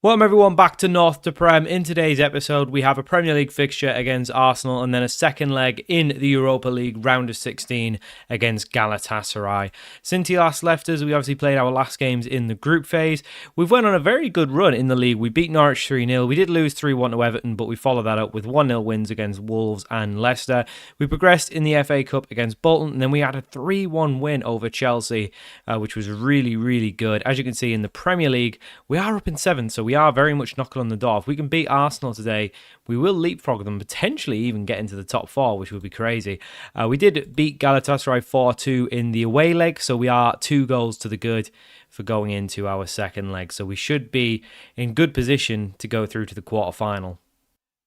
Welcome everyone back to North to Prem. In today's episode, we have a Premier League fixture against Arsenal and then a second leg in the Europa League round of 16 against Galatasaray. Since he last left us, we obviously played our last games in the group phase. We've went on a very good run in the league. We beat Norwich 3-0. We did lose 3-1 to Everton, but we followed that up with 1-0 wins against Wolves and Leicester. We progressed in the FA Cup against Bolton, and then we had a 3-1 win over Chelsea, which was really, really good. As you can see in the Premier League, we are up in 7th, so we are very much knocking on the door. If we can beat Arsenal today, we will leapfrog them, potentially even get into the top 4, which would be crazy. We did beat Galatasaray 4-2 in the away leg, so we are 2 goals to the good for going into our second leg. So we should be in good position to go through to the quarterfinal.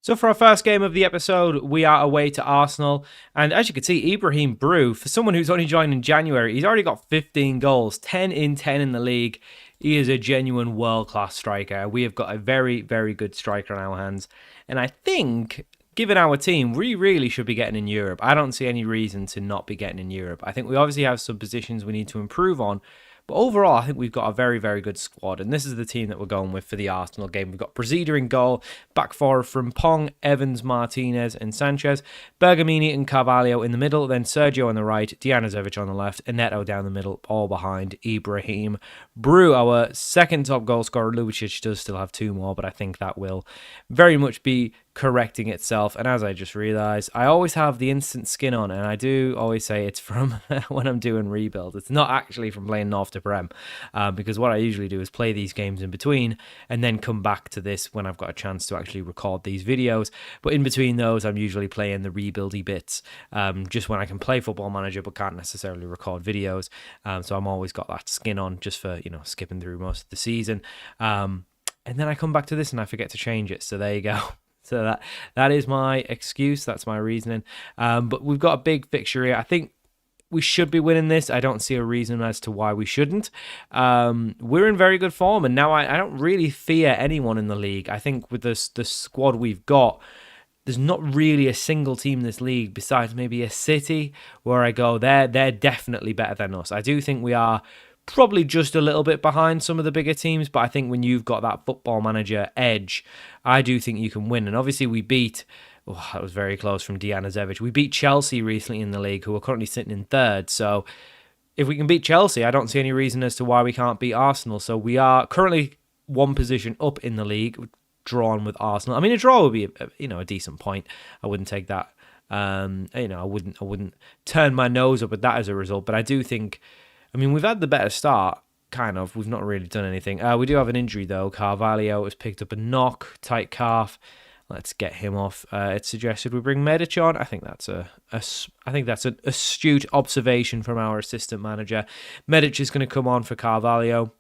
So for our first game of the episode, we are away to Arsenal. And as you can see, Ibrahim Brew, for someone who's only joined in January, he's already got 15 goals, 10 in 10 in the league. He is a genuine world-class striker. We have got a very, very good striker on our hands. And I think, given our team, we really should be getting in Europe. I don't see any reason to not be getting in Europe. I think we obviously have some positions we need to improve on. But overall, I think we've got a very, very good squad. And this is the team that we're going with for the Arsenal game. We've got Brasilia in goal, back four from Pong, Evans, Martinez and Sanchez, Bergamini and Carvalho in the middle, then Sergio on the right, Dijanovic on the left, and Neto down the middle, all behind Ibrahim Brew. Our second top goal scorer, Lubicic, does still have 2 more, but I think that will very much be correcting itself. And as I just realized, I always have the instant skin on, and I do always say it's from when I'm doing rebuild. It's not actually from playing North to Prem, because what I usually do is play these games in between and then come back to this when I've got a chance to actually record these videos. But in between those, I'm usually playing the rebuildy bits, just when I can play Football Manager but can't necessarily record videos. So I'm always got that skin on just for, skipping through most of the season. And then I come back to this and I forget to change it. So there you go. So that is my excuse. That's my reasoning. But we've got a big fixture here. I think we should be winning this. I don't see a reason as to why we shouldn't. We're in very good form, and now I don't really fear anyone in the league. I think with the squad we've got, there's not really a single team in this league besides maybe a City where I go, they're definitely better than us. I do think we are probably just a little bit behind some of the bigger teams, but I think when you've got that Football Manager edge, I do think you can win. And obviously we beat, that was very close from Dijanovic. We beat Chelsea recently in the league, who are currently sitting in 3rd. So if we can beat Chelsea, I don't see any reason as to why we can't beat Arsenal. So we are currently 1 position up in the league, drawn with Arsenal. I mean, a draw would be a decent point. I wouldn't take that. I wouldn't turn my nose up at that as a result. But I do think, we've had the better start, kind of. We've not really done anything. We do have an injury, though. Carvalho has picked up a knock, tight calf. Let's get him off. It's suggested we bring Medic on. I think that's an astute observation from our assistant manager. Medic is going to come on for Carvalho.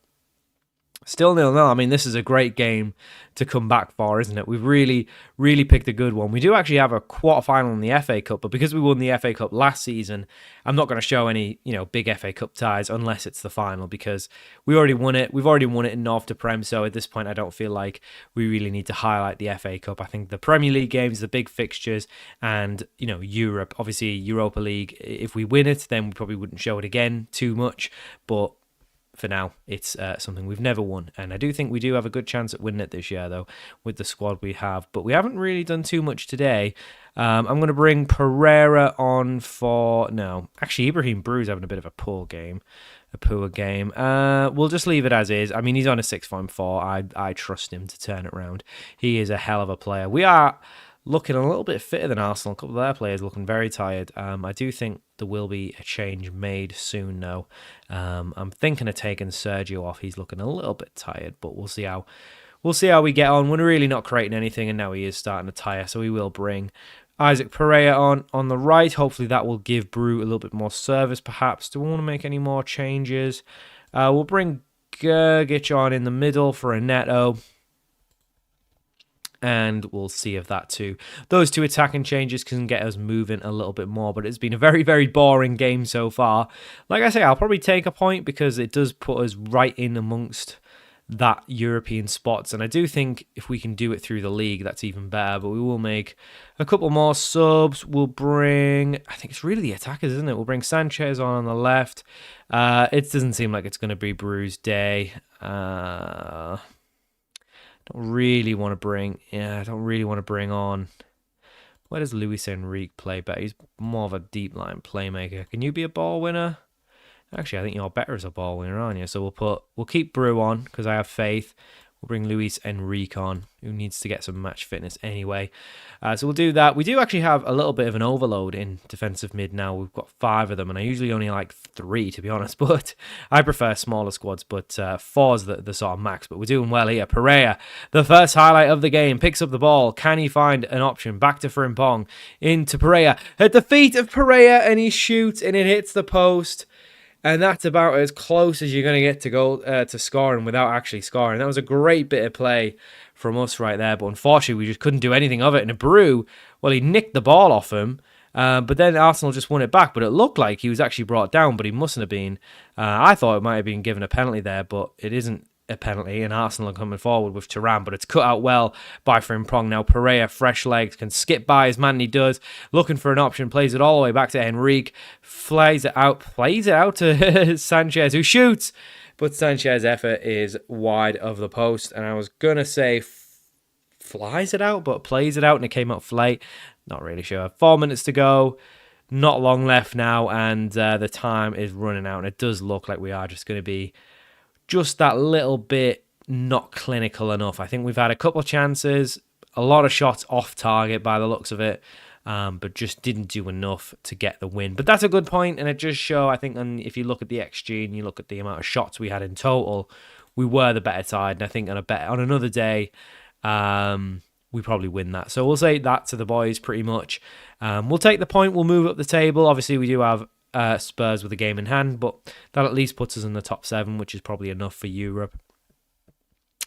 Still 0-0. This is a great game to come back for, isn't it? We've really, really picked a good one. We do actually have a quarterfinal in the FA Cup, but because we won the FA Cup last season, I'm not going to show any, big FA Cup ties unless it's the final, because we already won it. We've already won it in North to Prem, so at this point, I don't feel like we really need to highlight the FA Cup. I think the Premier League games, the big fixtures, and, Europe, obviously Europa League, if we win it, then we probably wouldn't show it again too much, but for now, it's something we've never won. And I do think we do have a good chance at winning it this year, though, with the squad we have. But we haven't really done too much today. I'm going to bring Pereira on for... No, actually, Ibrahim Brew's having a bit of a poor game. We'll just leave it as is. He's on a 6.4. I trust him to turn it around. He is a hell of a player. We are looking a little bit fitter than Arsenal. A couple of their players looking very tired. I do think there will be a change made soon, though. I'm thinking of taking Sergio off. He's looking a little bit tired, but we'll see how we get on. We're really not creating anything, and now he is starting to tire, so we will bring Isaac Pereira on the right. Hopefully that will give Brew a little bit more service, perhaps. Do we want to make any more changes? We'll bring Gergic on in the middle for a Neto. And we'll see if those two attacking changes can get us moving a little bit more. But it's been a very, very boring game so far. Like I say, I'll probably take a point because it does put us right in amongst that European spots. And I do think if we can do it through the league, that's even better. But we will make a couple more subs. We'll bring, I think it's really the attackers, isn't it? We'll bring Sanchez on the left. It doesn't seem like it's going to be Brew's day. Don't I don't really want to bring on. Where does Luis Enrique play better? He's more of a deep line playmaker. Can you be a ball winner? Actually, I think you're better as a ball winner, aren't you? So we'll keep Brew on because I have faith. We'll bring Luis Enrique on, who needs to get some match fitness anyway. So we'll do that. We do actually have a little bit of an overload in defensive mid now. We've got 5 of them, and I usually only like 3, to be honest. But I prefer smaller squads, but 4's the sort of max. But we're doing well here. Pereira, the first highlight of the game, picks up the ball. Can he find an option? Back to Frimpong. Into Pereira. At the feet of Pereira, and he shoots, and it hits the post. And that's about as close as you're going to get to go to scoring without actually scoring. That was a great bit of play from us right there. But unfortunately, we just couldn't do anything of it. And Brew, well, he nicked the ball off him. But then Arsenal just won it back. But it looked like he was actually brought down, but he mustn't have been. I thought it might have been given a penalty there, but it isn't a penalty, and Arsenal are coming forward with Thuram, but it's cut out well by Frimpong. Now Pereira, fresh legs, can skip by his man, and he does, looking for an option, plays it all the way back to Enrique, plays it out to Sanchez, who shoots, but Sanchez's effort is wide of the post, and I was gonna say flies it out, but plays it out, and it came out flat. Not really sure. 4 minutes to go, not long left now, and the time is running out, and it does look like we are just going to be just that little bit not clinical enough. I think we've had a couple of chances, a lot of shots off target by the looks of it, but just didn't do enough to get the win. But that's a good point, and it just shows, I think, if you look at the XG and you look at the amount of shots we had in total, we were the better side. And I think on another day, we probably win that. So we'll say that to the boys pretty much. We'll take the point. We'll move up the table. Obviously, we do have Spurs with a game in hand, but that at least puts us in the top 7, which is probably enough for Europe.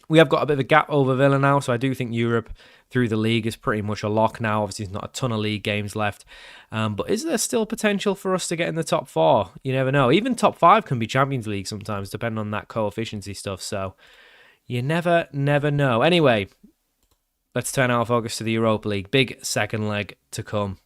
We have got a bit of a gap over Villa now, so I do think Europe through the league is pretty much a lock now. Obviously, there's not a ton of league games left, but is there still potential for us to get in the top 4? You never know. Even top 5 can be Champions League sometimes, depending on that coefficiency stuff, so you never know. Anyway, let's turn our focus to the Europa League. Big second leg to come.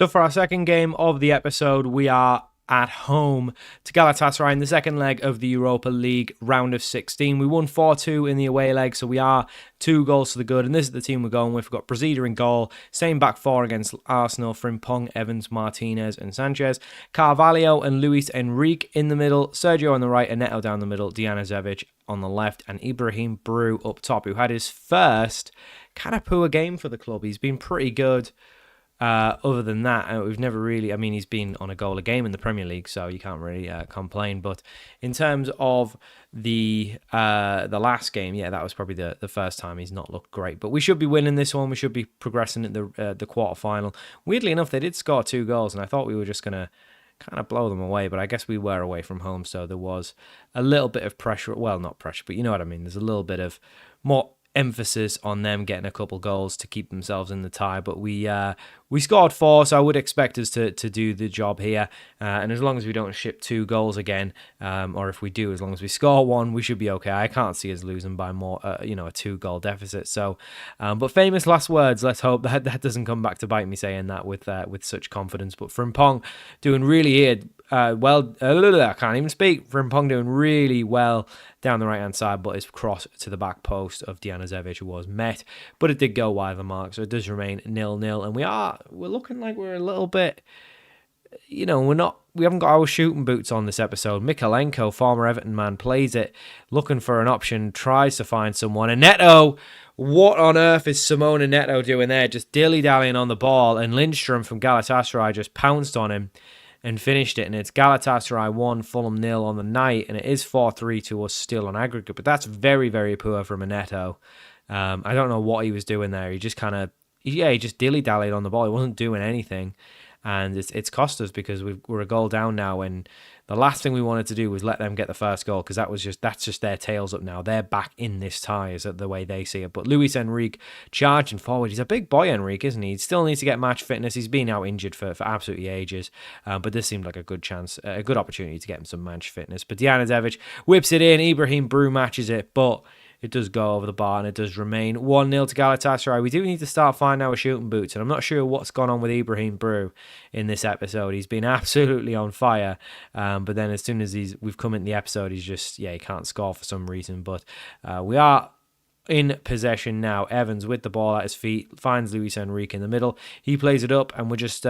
So for our second game of the episode, we are at home to Galatasaray in the second leg of the Europa League round of 16. We won 4-2 in the away leg, so we are 2 goals to the good, and this is the team we're going with. We've got Brasilia in goal, same back 4 against Arsenal, Frimpong, Evans, Martinez and Sanchez, Carvalho and Luis Enrique in the middle, Sergio on the right, and Neto down the middle, Djanojevic on the left, and Ibrahim Brew up top, who had his first kind of poor game for the club. He's been pretty good. Other than that, we've never really, he's been on a goal a game in the Premier League, so you can't really complain. But in terms of the last game, that was probably the first time he's not looked great. But we should be winning this one. We should be progressing at the quarterfinal. Weirdly enough, they did score 2 goals, and I thought we were just going to kind of blow them away, but I guess we were away from home, so there was a little bit of pressure. Well, not pressure, but you know what I mean. There's a little bit of more emphasis on them getting a couple goals to keep themselves in the tie, but we scored 4, so I would expect us to do the job here, and as long as we don't ship 2 goals again, or if we do, as long as we score 1, we should be okay. I can't see us losing by more, a 2-goal deficit. So, but famous last words. Let's hope that doesn't come back to bite me saying that with such confidence. But Frimpong doing really well. I can't even speak. Frimpong doing really well down the right-hand side, but his cross to the back post of Djanojevic was met, but it did go wide of the mark, so it does remain 0-0, and we're looking like we're a little bit, we haven't got our shooting boots on this episode. Mikalenko, former Everton man, plays it, looking for an option, tries to find someone, and Neto, what on earth is Simone Neto doing there? Just dilly-dallying on the ball, and Lindstrom from Galatasaray just pounced on him and finished it, and it's Galatasaray 1, Fulham 0 on the night, and it is 4-3 to us still on aggregate, but that's very, very poor from a Neto. I don't know what he was doing there. He just he just dilly-dallied on the ball. He wasn't doing anything, and it's cost us because we're a goal down now, and the last thing we wanted to do was let them get the first goal, because that's just their tails up now. They're back in this tie, is the way they see it. But Luis Enrique charging forward. He's a big boy, Enrique, isn't he? He still needs to get match fitness. He's been out injured for absolutely ages, but this seemed like a good chance, a good opportunity to get him some match fitness. But Djanojevic whips it in. Ibrahim Brew matches it, but it does go over the bar, and it does remain 1-0 to Galatasaray. We do need to start finding our shooting boots, and I'm not sure what's gone on with Ibrahim Brew in this episode. He's been absolutely on fire, but then as soon as we've come into the episode, he's just, he can't score for some reason. But we are in possession now. Evans with the ball at his feet finds Luis Enrique in the middle. He plays it up, and we're just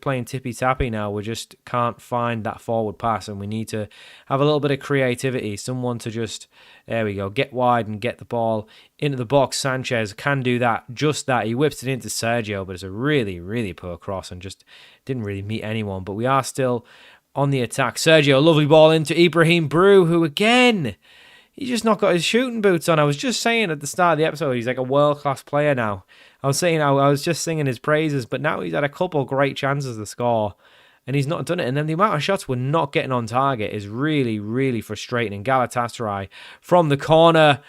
playing tippy tappy now. We just can't find that forward pass, and we need to have a little bit of creativity. Someone to just, there we go, get wide and get the ball into the box. Sanchez can do that, just that. He whips it into Sergio, but it's a really, really poor cross and just didn't really meet anyone. But we are still on the attack. Sergio, lovely ball into Ibrahim Brew, who again, he's just not got his shooting boots on. I was just saying at the start of the episode, he's like a world-class player now. I was just singing his praises, but now he's had a couple great chances to score, and he's not done it. And then the amount of shots we're not getting on target is really, really frustrating. And Galatasaray from the corner.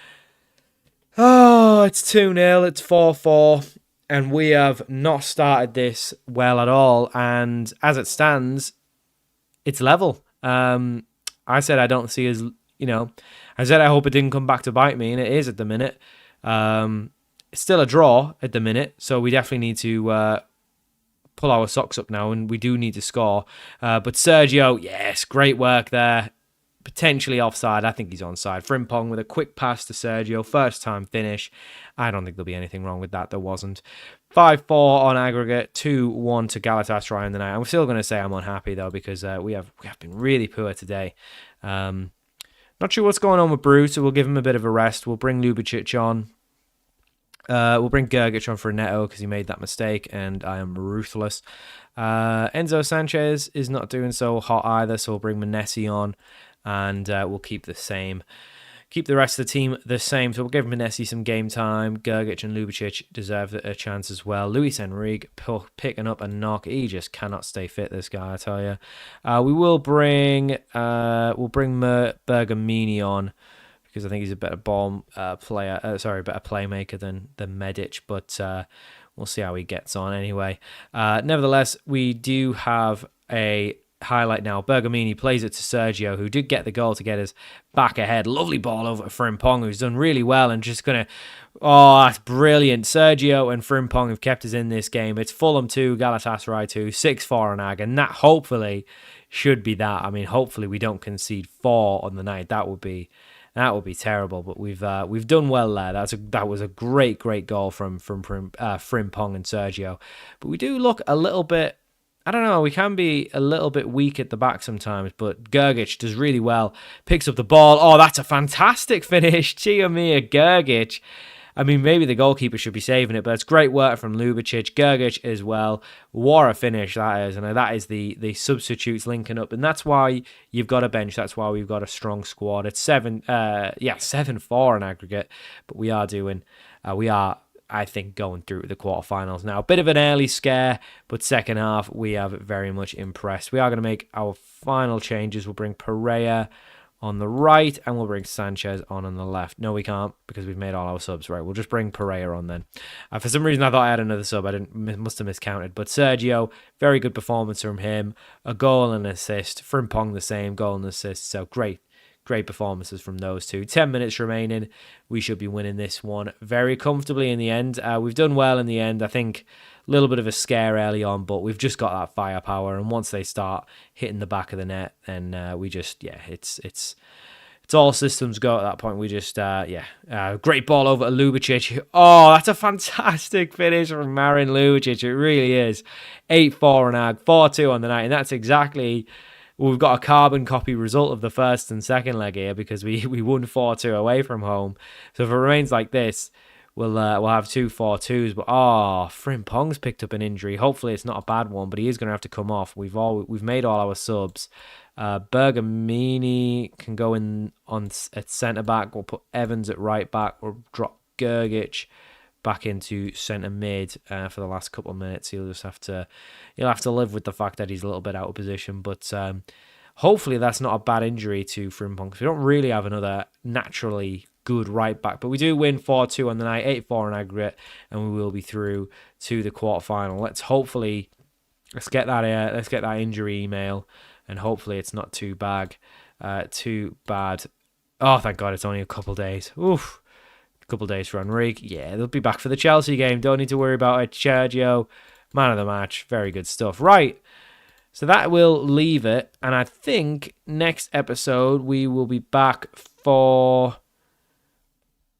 Oh, it's 2-0, it's 4-4, and we have not started this well at all. And as it stands, it's level. I said I don't see as, I said I hope it didn't come back to bite me, and it is at the minute. It's still a draw at the minute, so we definitely need to pull our socks up now, and we do need to score. But Sergio, yes, great work there. Potentially offside. I think he's onside. Frimpong with a quick pass to Sergio. First time finish. I don't think there'll be anything wrong with that. There wasn't. 5-4 on aggregate. 2-1 to Galatasaray in the night. I'm still going to say I'm unhappy, though, because we have been really poor today. Not sure what's going on with Bruce, so we'll give him a bit of a rest. We'll bring Ljubicic on. We'll bring Gergic on for Neto because he made that mistake, and I am ruthless. Enzo Sanchez is not doing so hot either, so we'll bring Manesi on, and we'll keep the rest of the team the same. So we'll give Manesi some game time. Gergic and Ljubicic deserve a chance as well. Luis Enrique picking up a knock. He just cannot stay fit, this guy, I tell you. We will bring Bergamini on, because I think he's a better better playmaker than Medic, but we'll see how he gets on anyway. Nevertheless, we do have a highlight now. Bergamini plays it to Sergio, who did get the goal to get us back ahead. Lovely ball over to Frimpong, who's done really well, and just gonna, that's brilliant. Sergio and Frimpong have kept us in this game. It's Fulham 2, Galatasaray 2, 6-4 on Ag, and that hopefully should be that. I mean, hopefully we don't concede 4 on the night. That would be terrible, but we've done well there. That was a great goal from Frimpong and Sergio. But we do look a little bit, I don't know, we can be a little bit weak at the back sometimes, but Gergic does really well. Picks up the ball. Oh, that's a fantastic finish. Chia mia, Gergic. I mean, maybe the goalkeeper should be saving it, but it's great work from Ljubicic. Gergic as well. What a finish that is. And that is the substitutes linking up. And that's why you've got a bench. That's why we've got a strong squad. It's 7-4 in aggregate. But we are, I think, going through the quarterfinals now. A bit of an early scare, but second half, we have very much impressed. We are going to make our final changes. We'll bring Pereira on the right, and we'll bring Sanchez on the left. No, we can't, because we've made all our subs. Right, we'll just bring Pereira on then. For some reason, I thought I had another sub. Must have miscounted. But Sergio, very good performance from him. A goal and an assist. Frimpong the same, goal and assist. So great performances from those two. 10 minutes remaining. We should be winning this one very comfortably in the end. We've done well in the end. I think a little bit of a scare early on, but we've just got that firepower. And once they start hitting the back of the net, then we just, it's all systems go at that point. We just, great ball over to Ljubicic. Oh, that's a fantastic finish from Marin Ljubicic. It really is. 8-4 on Ag, 4-2 on the night. And that's exactly, we've got a carbon copy result of the first and second leg here, because we won 4-2 away from home. So if it remains like this, we'll have 2 4-2s. But Frimpong's picked up an injury. Hopefully it's not a bad one, but he is going to have to come off. We've made all our subs. Bergamini can go in at centre back. We'll put Evans at right back. We'll drop Gergic back into centre mid for the last couple of minutes. He'll have to live with the fact that he's a little bit out of position. But hopefully that's not a bad injury to Frimpong, because we don't really have another naturally good right back. But we do win 4-2 on the night, 8-4 in aggregate, and we will be through to the quarterfinal. Let's get that injury email, and hopefully it's not too bad. Oh, thank God, it's only a couple days. Oof. A couple days for Enrique. Yeah, they'll be back for the Chelsea game. Don't need to worry about it. Sergio, man of the match. Very good stuff. Right. So that will leave it. And I think next episode we will be back for...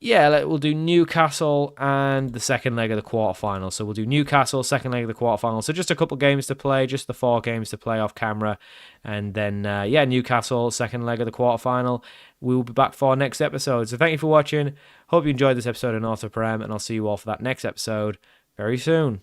Yeah, we'll do Newcastle and the second leg of the quarterfinal. So we'll do Newcastle, second leg of the quarterfinal. So just a couple games to play, just the 4 games to play off camera. And then, Newcastle, second leg of the quarterfinal. We will be back for our next episode. So thank you for watching. Hope you enjoyed this episode of North to Prem, and I'll see you all for that next episode very soon.